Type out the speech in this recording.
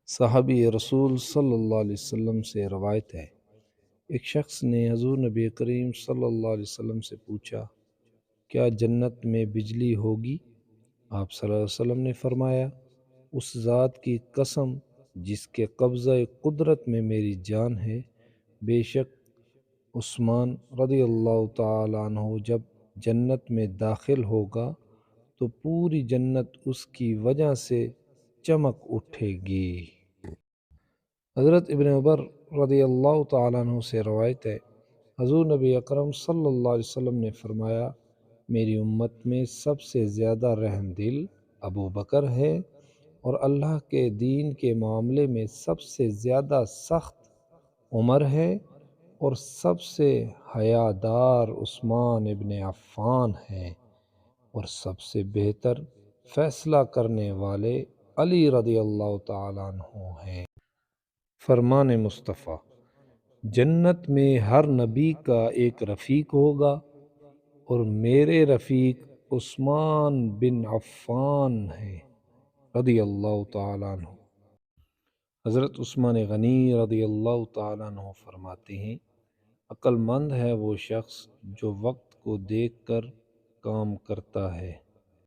صحابی رسول صلی اللہ علیہ وسلم سے روایت ہے، ایک شخص نے حضور نبی کریم صلی اللہ علیہ وسلم سے پوچھا، کیا جنت میں بجلی ہوگی؟ آپ صلی اللہ علیہ وسلم نے فرمایا، اس ذات کی قسم جس کے قبضہ قدرت میں میری جان ہے، بے شک عثمان رضی اللہ تعالیٰ عنہ جب جنت میں داخل ہوگا تو پوری جنت اس کی وجہ سے چمک اٹھے گی۔ حضرت ابن عمر رضی اللہ تعالیٰ عنہ سے روایت ہے، حضور نبی اکرم صلی اللہ علیہ وسلم نے فرمایا، میری امت میں سب سے زیادہ رحم دل ابو بکر ہے، اور اللہ کے دین کے معاملے میں سب سے زیادہ سخت عمر ہے، اور سب سے حیادار عثمان ابن عفان ہے، اور سب سے بہتر فیصلہ کرنے والے علی رضی اللہ تعالیٰ عنہ ہیں۔ فرمان مصطفیٰ، جنت میں ہر نبی کا ایک رفیق ہوگا، اور میرے رفیق عثمان بن عفان ہے رضی اللہ تعالیٰ عنہ۔ حضرت عثمان غنی رضی اللہ تعالیٰ عنہ فرماتے ہیں، عقل مند ہے وہ شخص جو وقت کو دیکھ کر کام کرتا ہے۔